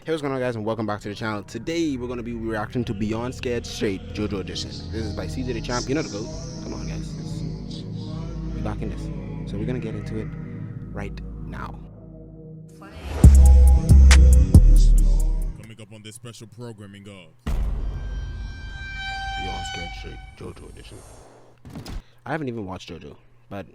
Hey, what's going on, guys, and welcome back to the channel. Today we're going to be reacting to Beyond Scared Straight JoJo Edition. This is by CJ the Champ. You know the GOAT. Come on, guys, we back in this, so we're going to get into it right now. Coming up on this special programming of Beyond Scared Straight JoJo Edition. I haven't even watched JoJo, but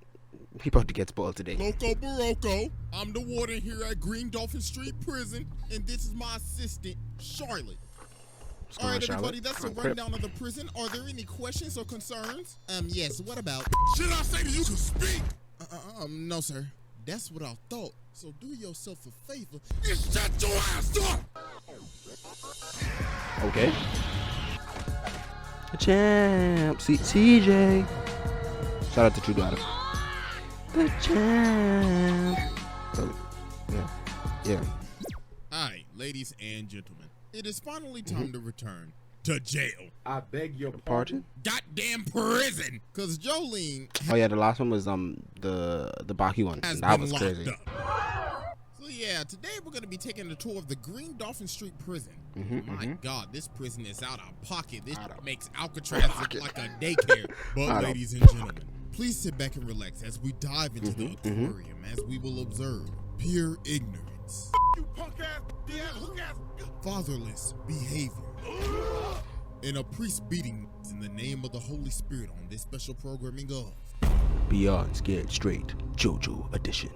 we about to get spoiled today. Loco Barocco. I'm the warden here at Green Dolphin Street Prison, and this is my assistant, Charlotte. All right, everybody, that's a rundown of the prison. Are there any questions or concerns? Yes, what about? Should I say to you to speak? No, sir. That's what I thought. So do yourself a favor and shut your ass up! Okay. The champ, CJ. Shout out to True Daughter. The champ. So, yeah. Alright, ladies and gentlemen, it is finally time to return to jail. I beg your Pardon? Goddamn prison! Cause Jolene Oh yeah, the last one was the Baki one. has That been was locked crazy. up. So yeah, today we're gonna be taking a tour of the Green Dolphin Street Prison. My God, this prison is out of pocket. This makes Alcatraz look like a daycare. But ladies and gentlemen, please sit back and relax as we dive into the aquarium, as we will observe pure ignorance, you punk ass, hook ass, fatherless behavior, and a priest beating in the name of the Holy Spirit on this special programming of Beyond Scared Straight JoJo Edition.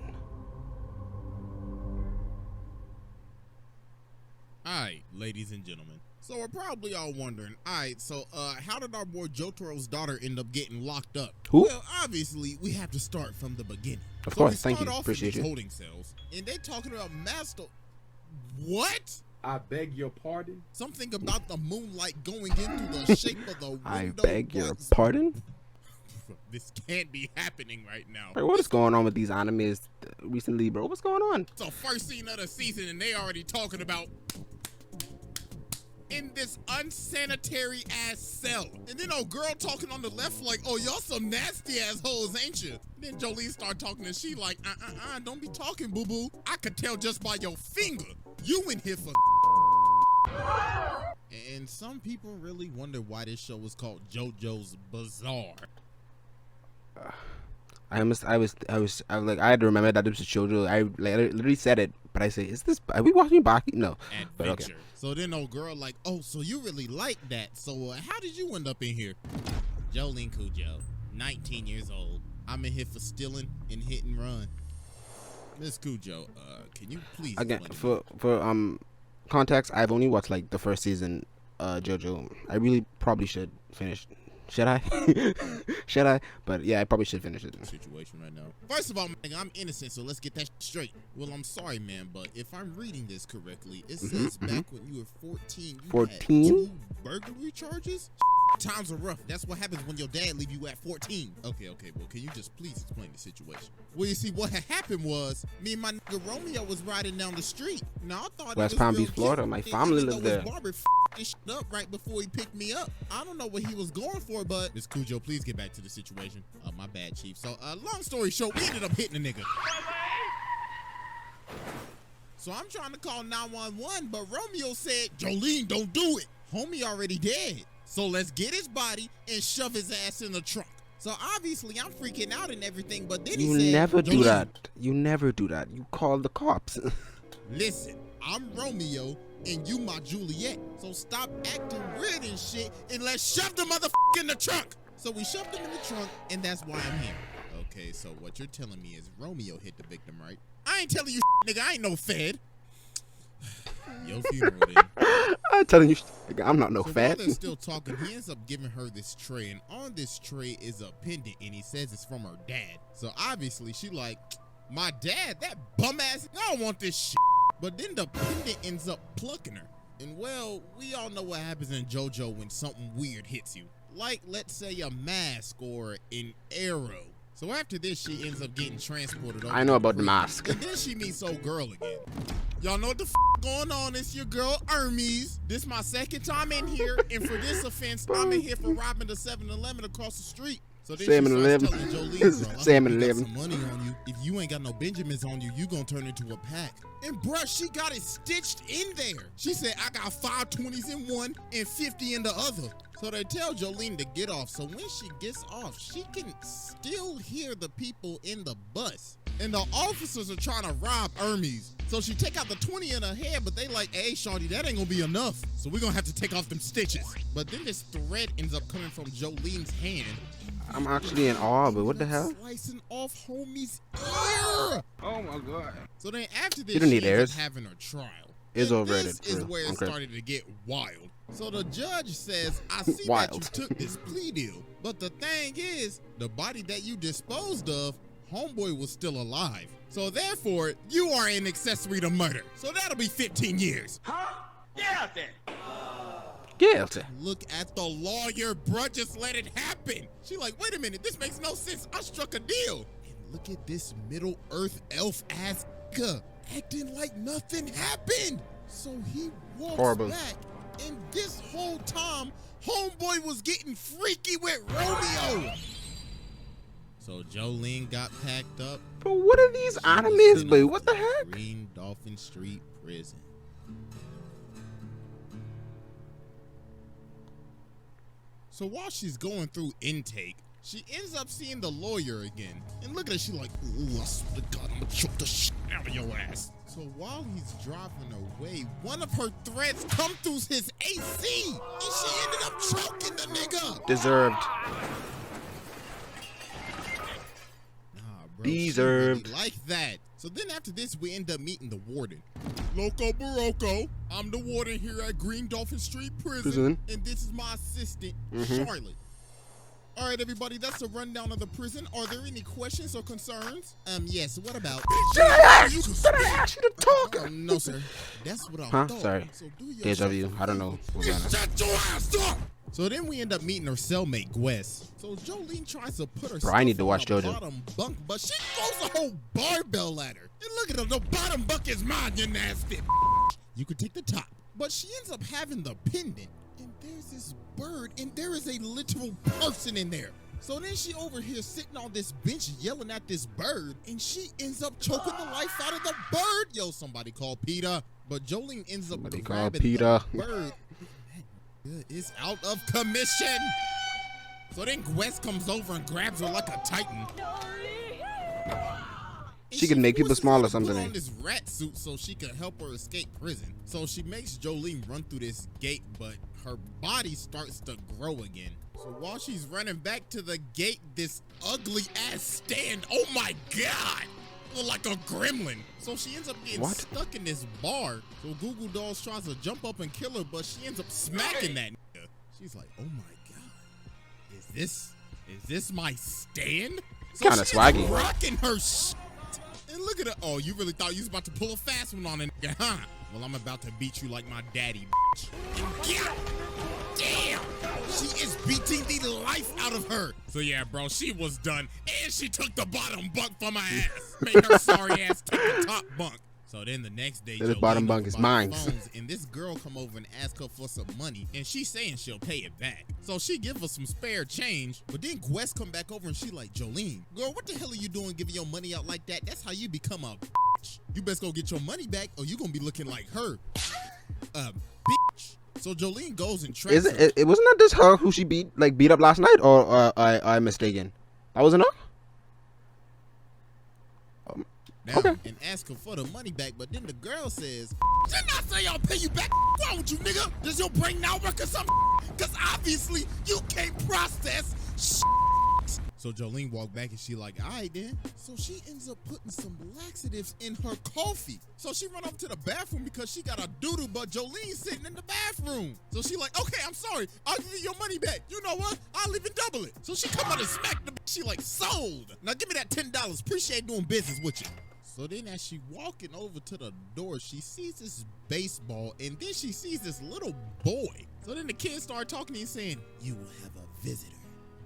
Alright, ladies and gentlemen. So we're probably all wondering, alright, so how did our boy Jotaro's daughter end up getting locked up? Who? Well, obviously, we have to start from the beginning. Of course, we thank start you. off Appreciate in these you. holding cells, and they talking about master. What? I beg your pardon. Something about the moonlight going into the shape of the window. I beg your was- pardon? This can't be happening right now. Hey, what is going on with these animes recently, bro? What's going on? It's the first scene of the season, and they already talking about in this unsanitary ass cell. And then old girl talking on the left like, oh, y'all some nasty ass hoes, ain't you? Then Jolene start talking and she like, don't be talking, boo-boo. I could tell just by your finger. You in here for And some people really wonder why this show was called JoJo's Bizarre. I had to remember that this was JoJo. I literally said it, but I say, are we watching Baki? No. But okay. Adventure. So then old girl like, oh, so you really like that. So how did you end up in here? Jolene Cujo, 19 years old. I'm in here for stealing and hit and run. Miss Cujo, can you please Again, explain for context, I've only watched like the first season JoJo. I really probably should finish. Should I? Should I? But yeah, I probably should finish it. the situation right now? First of all, I'm innocent, so let's get that straight. Well, I'm sorry, man, but if I'm reading this correctly, it says back when you were 14, you 14? had 2 burglary charges? Times are rough. That's what happens when your dad leave you at 14. Okay, well, can you just please explain the situation? Well, you see, what had happened was, me and my nigga Romeo was riding down the street. Now, I thought West it was Palm real Beach, Florida. cute. My And family even lives though his there. barber this shit up right before he picked me up. I don't know what he was going for, but Miss Cujo, please get back to the situation. My bad, Chief. So, long story short, we ended up hitting a nigga. So I'm trying to call 911, but Romeo said, Jolene, don't do it. Homie already dead. So let's get his body and shove his ass in the trunk. So obviously I'm freaking out and everything, but then he You said, never do Jolene, that. You never do that. You call the cops. listen, I'm Romeo and you my Juliet. So stop acting weird and shit and let's shove the motherfucker in the trunk. So we shoved him in the trunk and that's why I'm here. Okay, so what you're telling me is Romeo hit the victim, right? I ain't telling you nigga, I ain't no fed. Your funeral then. I'm telling you, I'm not no So fat. while they're still talking, he ends up giving her this tray, and on this tray is a pendant, and he says it's from her dad. So obviously she like, my dad, that bum ass, I don't want this shit. But then the pendant ends up plucking her. And well, we all know what happens in JoJo when something weird hits you. Like, let's say a mask or an arrow. So after this, she ends up getting transported over. I know to about the prison. mask. And then she meets old girl again. Y'all know what the going on? It's your girl Hermes. This my second time in here, and for this offense, I'm in here for robbing the 7-Eleven across the street. So then Sam she and starts 11. telling Jolene, girl, Sam I and got 11. some money on you. If you ain't got no Benjamins on you, you gonna turn into a pack. And bruh, she got it stitched in there. She said, I got 5 20s in one and 50 in the other. So they tell Jolene to get off. So when she gets off, she can still hear the people in the bus. And the officers are trying to rob Hermes. So she take out the 20 in her head, but they like, hey, shorty, that ain't gonna be enough. So we're gonna have to take off them stitches. But then this thread ends up coming from Jolene's hand. I'm actually in awe, but what the hell? Slicing off homie's ear. Oh my God. So then after this, You don't need she ends ears. up having her trial. Ears And overrated, this is for real. where it Okay. started to get wild. So the judge says, I see that you Wild. took this plea deal, but the thing is, the body that you disposed of, homeboy was still alive. So therefore, you are an accessory to murder. So that'll be 15 years. Guilty. Look at the lawyer, bruh, just let it happen. She like, wait a minute, this makes no sense. I struck a deal. And look at this Middle Earth elf ass nigga acting like nothing happened. So he walks Horrible. back, and this whole time, homeboy was getting freaky with Romeo. So Jolene got packed up. But what are these animes, boy? What the heck? Green Dolphin Street Prison. So while she's going through intake, she ends up seeing the lawyer again. And look at her, she like, ooh, I swear to God, I'm gonna choke the shit out of your ass. So while he's driving away, one of her threads come through his AC, and she ended up choking the nigga. Deserved. Nah, bro, Deserved. she really like that. So then after this, we end up meeting the warden. Loco Barocco, I'm the warden here at Green Dolphin Street Prison. And this is my assistant, Charlotte. All right, everybody, that's a rundown of the prison. Are there any questions or concerns? Yes, what about? Did I ask you to talk? No, sir. That's what I Huh? thought. Sorry. So do your Deja vu. I don't know what's going on. Shut your ass up! So then we end up meeting her cellmate, Gwess. So Jolene tries to put herself Bro, I need to on watch the JoJo. bottom bunk, but she throws a whole barbell at her. And look at her, the bottom bunk is mine, you nasty. You could take the top. But she ends up having the pendant, and there's this bird, and there is a literal person in there. So then she over here sitting on this bench yelling at this bird, and she ends up choking the life out of the bird. Yo, somebody call PETA. But Jolene ends up Somebody call grabbing PETA. the bird. That is out of commission. So then Gwess comes over and grabs her like a titan. And She can make people forces small her or to something. Put on this rat suit so she can help her escape prison. So she makes Jolene run through this gate, but her body starts to grow again. So while she's running back to the gate, this ugly ass stand, oh my God, look like a gremlin. So she ends up getting What? stuck in this bar. So Google Dolls tries to jump up and kill her, but she ends up smacking that nigga. She's like, oh my God, is this my stand? So Kinda she swaggy. is rocking her shit. And look at her. Oh, you really thought you was about to pull a fast one on a nigga, huh? Well, I'm about to beat you like my daddy, bitch. Yeah. Damn! She is beating the life out of her. So yeah, bro, she was done. And she took the bottom bunk from my ass. Made her sorry ass take the top bunk. So then the next day, This Jolene bottom goes bunk is by the mine. phones, and this girl come over and ask her for some money, and she's saying she'll pay it back. So she give her some spare change, but then Gwess come back over and she like, Jolene, girl, what the hell are you doing giving your money out like that? That's how you become a bitch. You best go get your money back, or you gonna be looking like her. Bitch. So Jolene goes and tracks her. It wasn't that this her who she beat up last night, or I'm mistaken? That wasn't her. Now, Okay. and ask her for the money back, but then the girl says, didn't I say I'll pay you back? What's wrong with you, nigga? Does your brain not work or something? Because obviously you can't process shit. So Jolene walked back and she like, all right then. So she ends up putting some laxatives in her coffee. So she run up to the bathroom because she got a doodle, but Jolene's sitting in the bathroom. So she like, okay, I'm sorry. I'll give you your money back. You know what? I'll even double it. So she come out and smack the she like, sold. Now give me that $10. Appreciate doing business with you. So then as she walking over to the door, she sees this baseball, and then she sees this little boy. So then the kids start talking and saying, you will have a visitor,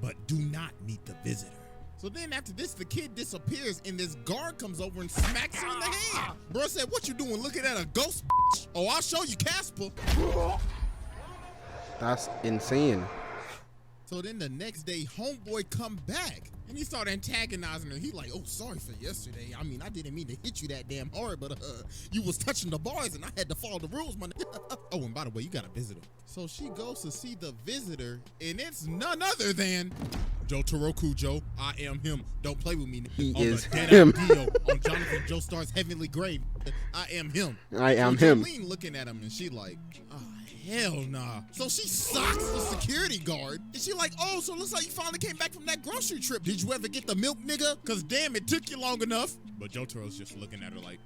but do not meet the visitor. So then after this, the kid disappears, and this guard comes over and smacks her in the hand. Bro said, what you doing looking at a ghost, bitch? Oh, I'll show you, Casper. That's insane. So then the next day, homeboy come back. And he started antagonizing her. He like, oh, sorry for yesterday. I mean, I didn't mean to hit you that damn hard, but you was touching the bars and I had to follow the rules, my nigga. Oh, and by the way, you got a visitor. So she goes to see the visitor, and it's none other than Jotaro Kujo. I am him. Don't play with me. He on is the dead him. Dio, on Jonathan Joestar's Heavenly Grave. I am him. I am so him. Jolene looking at him, and she like, oh, hell nah. So she socks the security guard, and she like, oh, so it looks like you finally came back from that grocery trip. Did you ever get the milk, nigga? Cause damn, it took you long enough. But Jotaro's just looking at her like,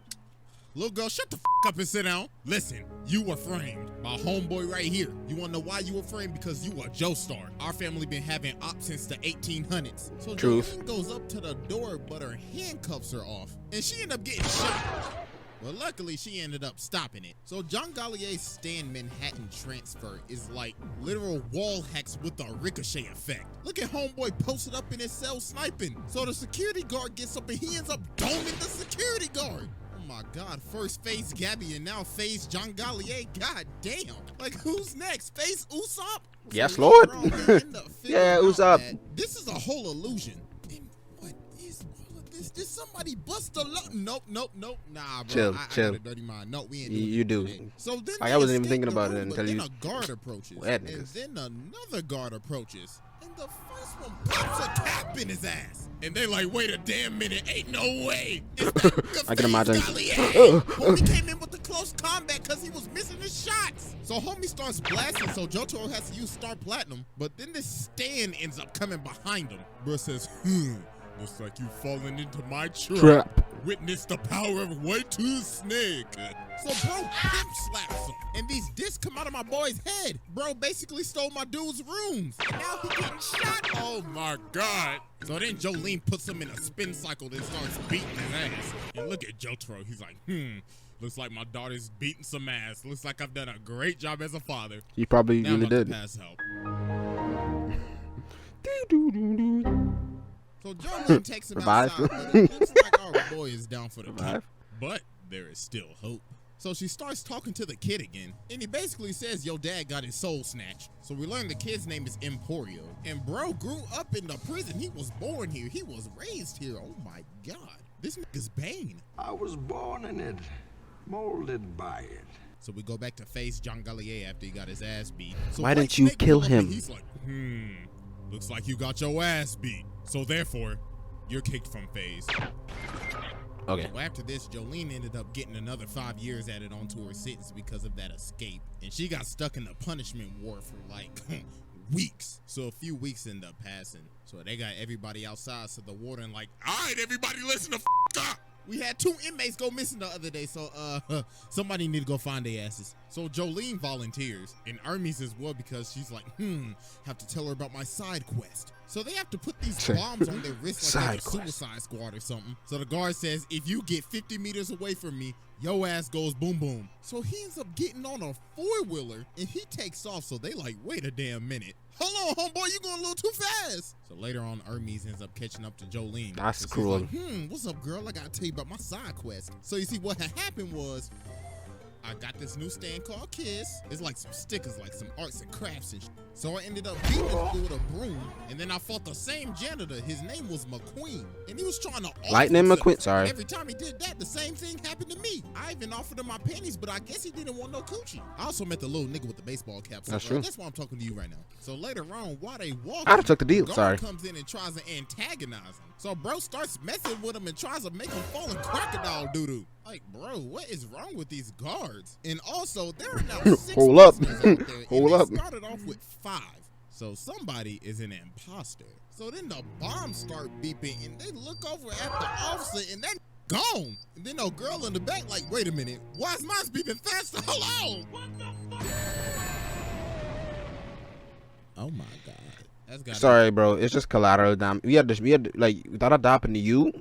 little girl, shut the up and sit down. Listen, you were framed by homeboy right here. You wanna know why you were framed? Because you were Joestar. Our family been having ops since the 1800s. So Truth. Jolene goes up to the door, but her handcuffs are off, and she ended up getting shot. Well, luckily, she ended up stopping it. So John Gallier's Stan Manhattan transfer is like literal wall hacks with a ricochet effect. Look at homeboy posted up in his cell sniping. So the security guard gets up and he ends up doming the security guard. Oh my God, first phase Gabby and now phase John Gallier. God damn. Like, who's next? Phase Usopp? Yes, So Lord. later on, they end up figuring Yeah, out Usopp. that this is a whole illusion. And what is all of this? Did somebody bust a Nope. Nah, bro. Chill. I got a dirty mind. No, we ain't doing You it do. today. So then I they wasn't even escape thinking the about it room, but until then you- a guard approaches. Wet And niggas. then another guard approaches. And the first one pops a cap in his ass. And they like, wait a damn minute. Ain't no way. It's that I can imagine. Homie came in with the close combat because he was missing his shots. So homie starts blasting, so Jotaro has to use Star Platinum. But then this Stan ends up coming behind him. Bro says, looks like you've fallen into my trap. Witness the power of White Tooth Snake. So bro pimp slaps him, and these discs come out of my boy's head. Bro basically stole my dude's rooms, and now he getting shot. Oh my God. So then Jolene puts him in a spin cycle and starts beating his ass. And look at Jotaro, he's like, looks like my daughter's beating some ass. Looks like I've done a great job as a father. You probably Now I'm really about to did. pass help. So Jolene takes him Revive. outside, but it looks like our boy is down for the count. Revive. But there is still hope. So she starts talking to the kid again, and he basically says, yo, dad got his soul snatched. So we learn the kid's name is Emporio. And bro grew up in the prison. He was born here. He was raised here. Oh my God. This nigga's Bane. I was born in it, molded by it. So we go back to face John Gallier after he got his ass beat. So Why White didn't you Snake kill pull up and him? He's like, looks like you got your ass beat. So therefore, you're kicked from phase. Okay. So after this, Jolene ended up getting another 5 years added onto her sentence because of that escape. And she got stuck in the punishment ward for like weeks. So a few weeks end up passing. So they got everybody outside. So the warden like, all right, everybody listen the up. We had 2 inmates go missing the other day, so somebody need to go find their asses. So Jolene volunteers, and Hermes as well, because she's like, have to tell her about my side quest. So they have to put these bombs on their wrists like they're a Suicide Squad or something. So the guard says, if you get 50 meters away from me, your ass goes boom boom. So he ends up getting on a 4-wheeler, and he takes off. So they like, wait a damn minute. Hold on, homeboy, you going a little too fast. So later on, Hermes ends up catching up to Jolene. That's So she's cruel. like, what's up, girl? I gotta tell you about my side quest. So you see, what had happened was, I got this new stand called Kiss. It's like some stickers, like some arts and crafts and shit. So I ended up beating this dude with a broom, and then I fought the same janitor. His name was McQueen, and he was trying to off Lightning himself. McQueen. Sorry. Every time he did that, the same thing happened to me. I even offered him my panties, but I guess he didn't want no coochie. I also met the little nigga with the baseball cap. So That's true. That's why I'm talking to you right now. So later on, while they walk, I'd have took the deal. guard Sorry. comes in and tries to antagonize him. So bro starts messing with him and tries to make him fall in crocodile doo-doo. Like, bro, what is wrong with these guards? And also, there are now 6 Hold up. prisoners out there, and Hold they up. started off with 5. So somebody is an imposter. So then the bombs start beeping, and they look over at the officer, and then gone. And then no girl in the back like, wait a minute, why is mine beeping faster? Hold on. Oh my God. That's got Sorry, bro. It's just collateral damage. We had to, like, that happened to you,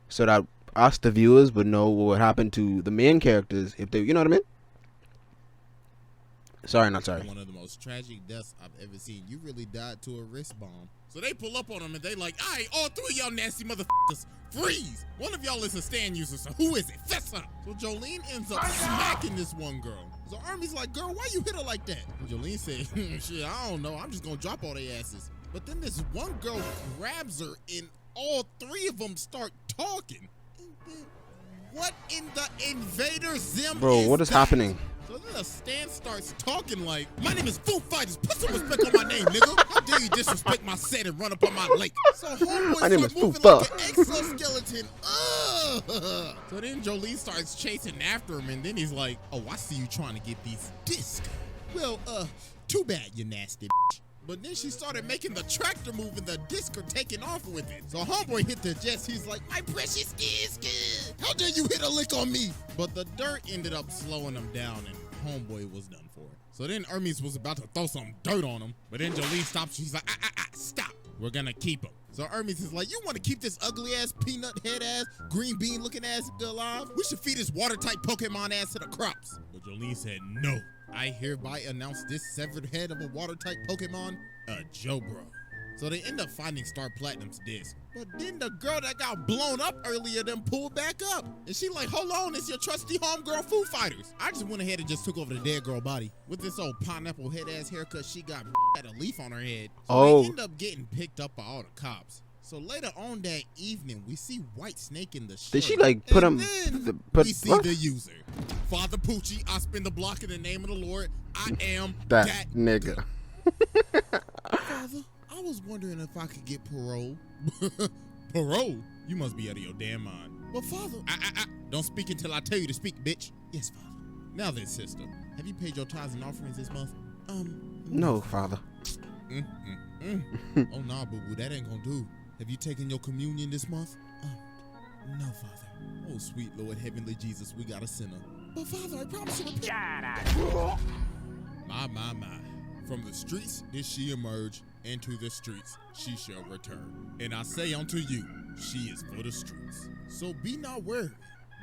so that us, the viewers, would know what would happen to the main characters if they, you know what I mean? Sorry, not sorry. One of the most tragic deaths I've ever seen. You really died to a wrist bomb. So they pull up on him and they like, all right, all 3 of y'all nasty motherfuckers, freeze. One of y'all is a stand user, so who is it? Fess up. So Jolene ends up smacking this one girl. So Ermie's like, girl, why you hit her like that? And Jolene said, shit, I don't know. I'm just gonna drop all their asses. But then this one girl grabs her and all three of them start talking. And then what in the invader zim Bro, what is that? happening? So then the Stan starts talking like, my name is Foo Fighters. Put some respect on my name, nigga. How dare you disrespect my set and run up on my lake? So homeboy My name start is Foo moving like Fa. an exoskeleton. Ugh. So then Jolene starts chasing after him, and then he's like, oh, I see you trying to get these discs. Well, too bad, you nasty bitch. But then she started making the tractor move and the disc are taking off with it. So homeboy hit the jets. He's like, my precious disc. How dare you hit a lick on me? But the dirt ended up slowing him down and homeboy was done for. So then Hermes was about to throw some dirt on him. But then Jolene stops. She's like, stop. We're gonna keep him. So Hermes is like, you want to keep this ugly ass, peanut head ass, green bean looking ass alive? We should feed this watertight Pokemon ass to the crops. But Jolene said, no. I hereby announce this severed head of a watertight Pokemon a JOJO. So they end up finding Star Platinum's disc. But then the girl that got blown up earlier then pulled back up. And she like, hold on, it's your trusty homegirl Foo Fighters. I just went ahead and just took over the dead girl body. With this old pineapple head ass haircut, she got had a leaf on her head. So they end up getting picked up by all the cops. So later on that evening, we see White Snake in the show. Did she like put him? We see the user. Father Poochie, I spin the block in the name of the Lord. I am that nigga. Father, I was wondering if I could get parole. Parole? You must be out of your damn mind. But Father, don't speak until I tell you to speak, bitch. Yes, Father. Now then, sister, have you paid your tithes and offerings this month? No, Father. Oh, nah, boo-boo, that ain't gonna do. Have you taken your communion this month? No, Father. Oh, sweet Lord, heavenly Jesus, we got a sinner. But Father, I promise you repent. My. From the streets did she emerge, and to the streets she shall return. And I say unto you, she is for the streets. So be not worried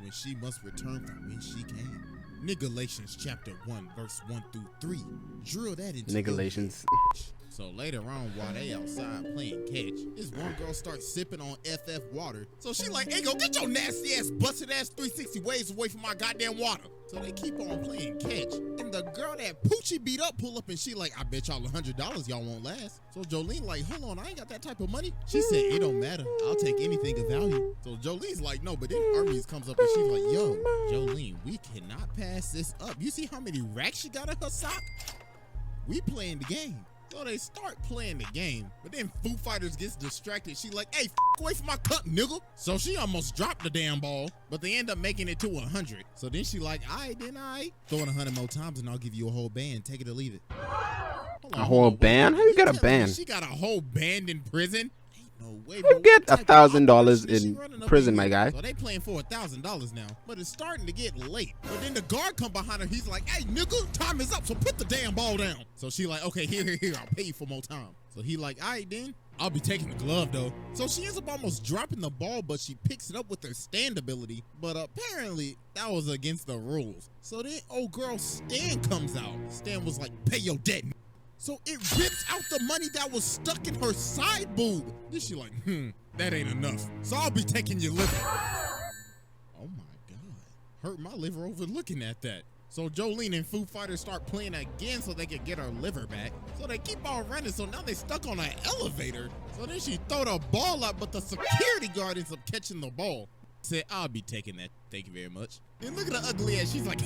when she must return from when she came. Nigalations chapter 1, verse 1 through 3. Drill that into Nigalations. So later on, while they outside playing catch, this one girl starts sipping on FF water. So she like, hey, go get your nasty ass, busted ass 360 ways away from my goddamn water. So they keep on playing catch. And the girl that Poochie beat up pull up and she like, I bet y'all $100 y'all won't last. So Jolene like, hold on, I ain't got that type of money. She said, it don't matter. I'll take anything of value. So Jolene's like, no, but then Hermes comes up and she's like, yo, Jolene, we cannot pass this up. You see how many racks she got in her sock? We playing the game. So they start playing the game, but then Foo Fighters gets distracted. She like, hey, away from my cup, nigga. So she almost dropped the damn ball, but they end up making it to 100. So then she like, all right, then I throw it 100 more times and I'll give you a whole band. Take it or leave it. A whole band? How you get a band? She got a whole band in prison? No way, you get $1,000 in prison, my guy. So they playing for $1,000 now, but it's starting to get late. But then the guard come behind her. He's like, hey, nigga, time is up, so put the damn ball down. So she like, okay, here, I'll pay you for more time. So he like, all right, then. I'll be taking the glove, though. So she ends up almost dropping the ball, but she picks it up with her stand ability. But apparently, that was against the rules. So then old girl Stan comes out. Stan was like, pay your debt. So it rips out the money that was stuck in her side boob. Then she like, that ain't enough. So I'll be taking your liver. Oh my God. Hurt my liver over looking at that. So Jolene and Foo Fighters start playing again so they can get her liver back. So they keep on running, so now they stuck on an elevator. So then she throw the ball up, but the security guard ends up catching the ball. Said, I'll be taking that. Thank you very much. And look at the ugly ass. She's like,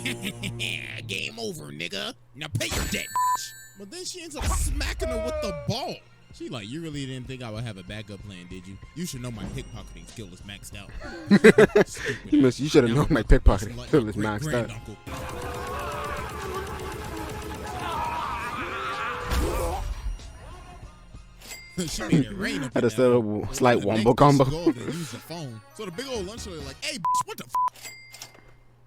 game over, nigga. Now pay your debt, bitch. But then she ends up smacking her with the ball. She like, you really didn't think I would have a backup plan, did you? You should know my pickpocketing skill is maxed out. You should have known my pickpocketing skill is maxed out. She made it rain up. Had a slight wombo combo. So the big old lunch lady like, hey, bitch, what the f?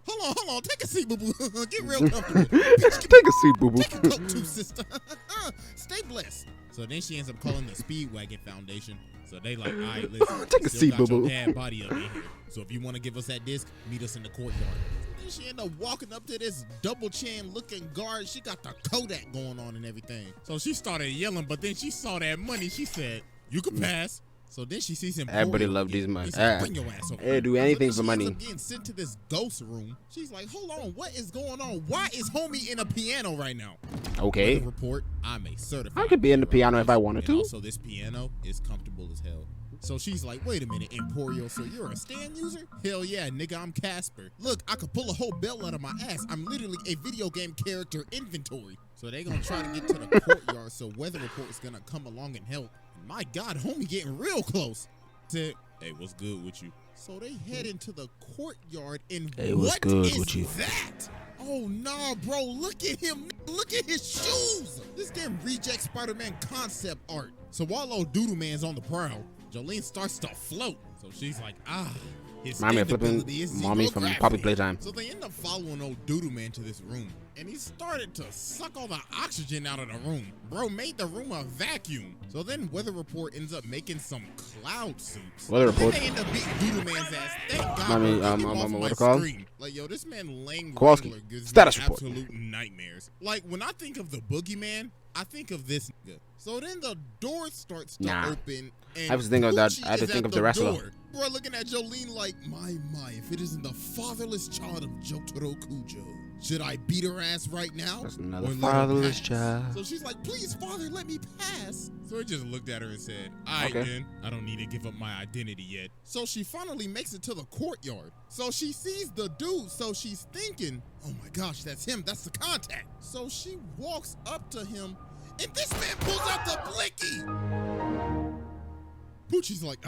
Hold on, take a seat, boo-boo. Get real comfortable. Bitch, take a seat, boo-boo. Take a coke too, sister. Stay blessed. So then she ends up calling the Speedwagon Foundation. So they like, all right, listen. Take a seat, boo-boo. Dad body up in here. So if you want to give us that disc, meet us in the courtyard. Then she ended up walking up to this double chin looking guard. She got the Kodak going on and everything. So she started yelling, but then she saw that money. She said, you can pass. So then she sees him. Everybody love these money. Bring your ass over. Hey, do anything for money. She ends up getting sent to this ghost room. She's like, hold on, what is going on? Why is homie in a piano right now? Okay. Weather report, I'm a certified. I could be in the piano if I wanted to. Also, this piano is comfortable as hell. So she's like, wait a minute, Emporio, so you're a stand user? Hell yeah, nigga, I'm Casper. Look, I could pull a whole bell out of my ass. I'm literally a video game character inventory. So they gonna try to get to the courtyard, so Weather Report is gonna come along and help. And my God, homie getting real close. Said, hey, what's good with you? So they head into the courtyard, and hey, what's good with you? That? Oh, nah, bro, look at him. Look at his shoes. This damn reject Spider-Man concept art. So while old Doodle Man's on the prowl, Jolene starts to float. So she's like, his Mommy flipping mommy from Poppy Playtime. So they end up following old Doodle Man to this room. And he started to suck all the oxygen out of the room. Bro made the room a vacuum. So then Weather Report ends up making some cloud suits. Weather Report. They end up beating Doodle Man's ass. Thank God. Mommy, what it called? Like, yo, this man Lang Kowalski. Wrangler gives Status me report. absolute nightmares. Like, when I think of the Boogeyman, I think of this nigga. So then the door starts to open. And I was thinking of that. I had to Poochie think is of the at wrestler. door. Bro, looking at Jolene like, my, if it isn't the fatherless child of Jotaro Kujo. Should I beat her ass right now? That's another or let her fatherless pass? child. So she's like, please, father, let me pass. So he just looked at her and said, all right, then. I don't need to give up my identity yet. So she finally makes it to the courtyard. So she sees the dude. So she's thinking, oh my gosh, that's him. That's the contact. So she walks up to him, and this man pulls out the blicky. Poochie's like,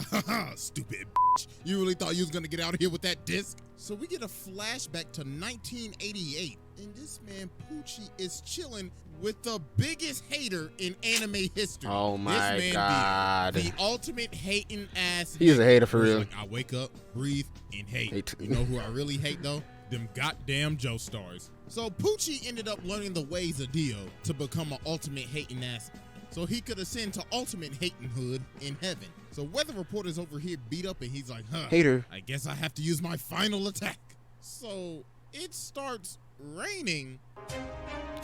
stupid bitch. You really thought you was gonna get out of here with that disc? So we get a flashback to 1988, and this man Poochie is chilling with the biggest hater in anime history. Oh my this man God. The ultimate hating ass. He's a hater for real. Like, I wake up, breathe, and hate. You know who I really hate though? Them goddamn Joe stars. So Poochie ended up learning the ways of Dio to become an ultimate hating ass, so he could ascend to ultimate hating hood in heaven. So Weather Reporter's over here beat up, and he's like, hater. I guess I have to use my final attack. So it starts raining.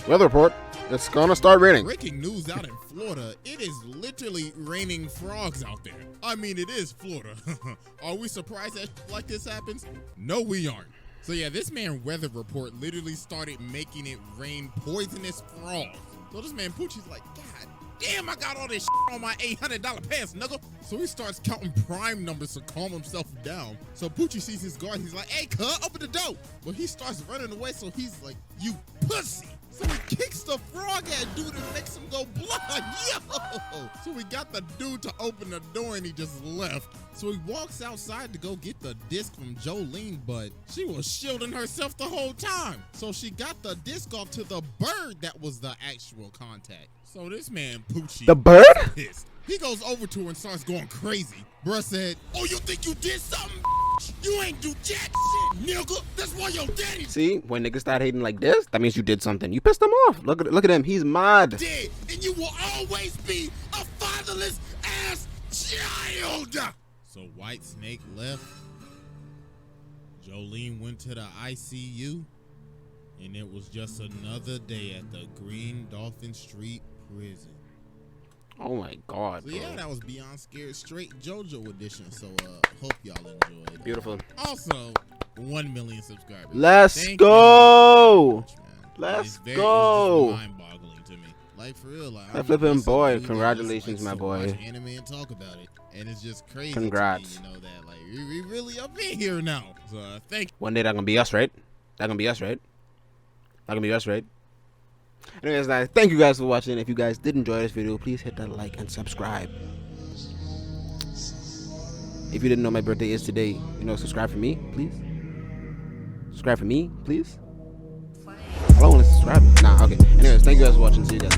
Weather Report. It's gonna start raining. Breaking news out in Florida. It is literally raining frogs out there. I mean, it is Florida. Are we surprised that like this happens? No, we aren't. So yeah, this man Weather Report literally started making it rain poisonous frogs. So this man Poochie's like, God damn, I got all this on my $800 pants, nigga. So he starts counting prime numbers to calm himself down. So Poochie sees his guard. He's like, hey, cuz, open the door. But he starts running away, so he's like, you pussy. So he kicks the frog at dude and makes him go blind. Yo! So we got the dude to open the door, and he just left. So he walks outside to go get the disc from Jolene, but she was shielding herself the whole time. So she got the disc off to the bird that was the actual contact. So this man Poochie, the bird? Pissed. He goes over to her and starts going crazy. Bruh said, oh, you think you did something? You ain't do jack shit, nigga. That's why your daddy. See, when niggas start hating like this, that means you did something. You pissed him off. Look at him. He's mad. Dead, and you will always be a fatherless ass child. So White Snake left. Jolene went to the ICU, and it was just another day at the Green Dolphin Street prison. Oh my God, so bro. Yeah, that was Beyond Scared Straight JoJo edition. So hope y'all enjoyed it. Beautiful. Also, 1 million subscribers. Let's go. Let's go. It's mind-boggling to me. Like, for real. Like, That flipping boy. Congratulations, my boy. Watch anime and talk about it, and it's just crazy. Congrats. To me, you know that like we really up in here now. So thank you. One day that gonna be us, right? That gonna be us, right? That gonna be us, right? Anyways, guys, thank you guys for watching. If you guys did enjoy this video, please hit that like and subscribe. If you didn't know my birthday is today, subscribe for me, please. Subscribe for me, please. I don't want to subscribe. Nah, okay. Anyways, thank you guys for watching. See you guys.